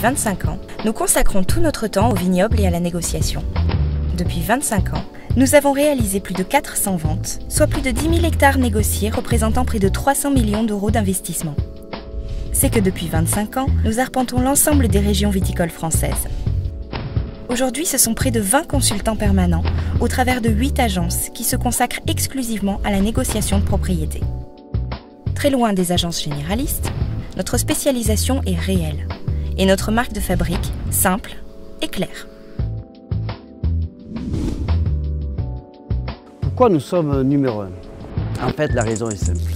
25 ans, nous consacrons tout notre temps au vignoble et à la négociation. Depuis 25 ans, nous avons réalisé plus de 400 ventes, soit plus de 10 000 hectares négociés représentant près de 300 millions d'euros d'investissement. C'est que depuis 25 ans, nous arpentons l'ensemble des régions viticoles françaises. Aujourd'hui, ce sont près de 20 consultants permanents au travers de 8 agences qui se consacrent exclusivement à la négociation de propriété. Très loin des agences généralistes, notre spécialisation est réelle et notre marque de fabrique simple et claire. Pourquoi nous sommes numéro 1? En fait, la raison est simple.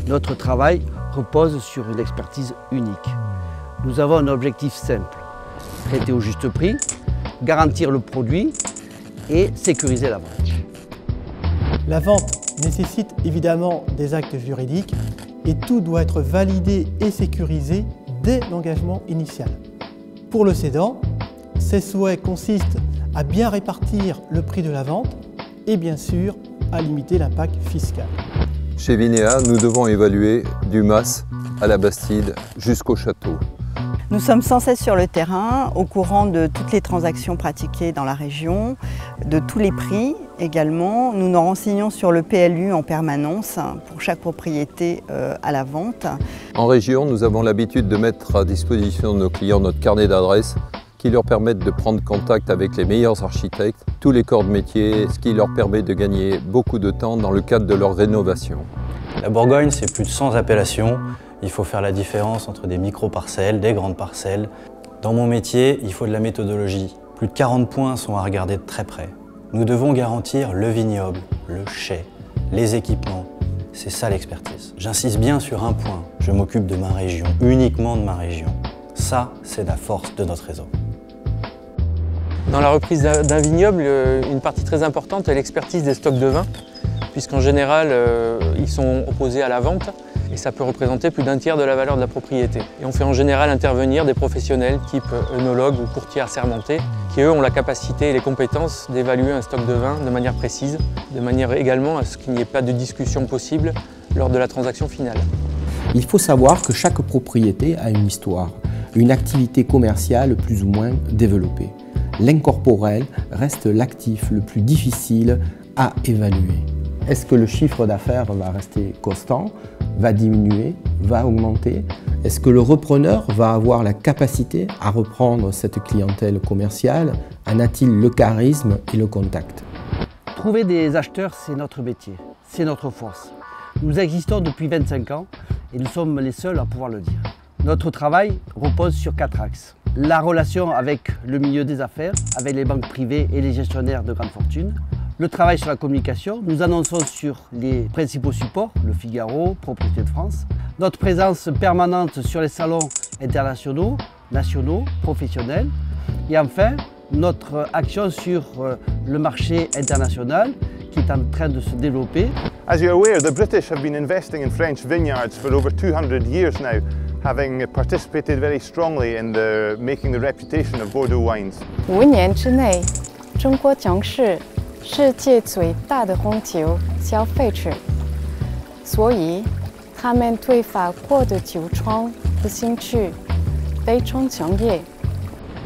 Notre travail repose sur une expertise unique. Nous avons un objectif simple, traiter au juste prix, garantir le produit et sécuriser la vente. La vente nécessite évidemment des actes juridiques et tout doit être validé et sécurisé dès l'engagement initial. Pour le cédant, ses souhaits consistent à bien répartir le prix de la vente et bien sûr à limiter l'impact fiscal. Chez Vinéa, nous devons évaluer du mas à la Bastide jusqu'au château. Nous sommes sans cesse sur le terrain, au courant de toutes les transactions pratiquées dans la région, de tous les prix également. Nous nous renseignons sur le PLU en permanence pour chaque propriété à la vente. En région, nous avons l'habitude de mettre à disposition de nos clients notre carnet d'adresses qui leur permettent de prendre contact avec les meilleurs architectes, tous les corps de métier, ce qui leur permet de gagner beaucoup de temps dans le cadre de leur rénovation. La Bourgogne, c'est plus de 100 appellations. Il faut faire la différence entre des micro-parcelles, des grandes parcelles. Dans mon métier, il faut de la méthodologie. Plus de 40 points sont à regarder de très près. Nous devons garantir le vignoble, le chai, les équipements. C'est ça l'expertise. J'insiste bien sur un point. Je m'occupe de ma région, uniquement de ma région. Ça, c'est la force de notre réseau. Dans la reprise d'un vignoble, une partie très importante est l'expertise des stocks de vin, puisqu'en général, ils sont opposés à la vente et ça peut représenter plus d'un tiers de la valeur de la propriété. Et on fait en général intervenir des professionnels type œnologues ou courtiers assermentés qui, eux, ont la capacité et les compétences d'évaluer un stock de vin de manière précise, de manière également à ce qu'il n'y ait pas de discussion possible lors de la transaction finale. Il faut savoir que chaque propriété a une histoire, une activité commerciale plus ou moins développée. L'incorporel reste l'actif le plus difficile à évaluer. Est-ce que le chiffre d'affaires va rester constant, va diminuer, va augmenter? Est-ce que le repreneur va avoir la capacité à reprendre cette clientèle commerciale? En a-t-il le charisme et le contact? Trouver des acheteurs, c'est notre métier, c'est notre force. Nous existons depuis 25 ans et nous sommes les seuls à pouvoir le dire. Notre travail repose sur 4 axes. La relation avec le milieu des affaires, avec les banques privées et les gestionnaires de grandes fortunes. Le travail sur la communication, nous annonçons sur les principaux supports, Le Figaro, Propriété de France. Notre présence permanente sur les salons internationaux, nationaux, professionnels. Et enfin, notre action sur le marché international qui est en train de se développer. As you're aware, the British have been investing in French vineyards for over 200 years now, having participated very strongly in making the reputation of Bordeaux wines. 5年之内，中国将是世界最大的红酒消费者，所以他们对法国的酒庄的兴趣非常强烈。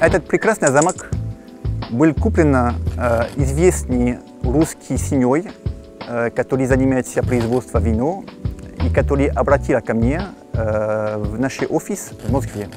Этот прекрасный замок был куплен известный русский семьей, который занимается производством вина и который обратился ко мне в наш офис в Москве.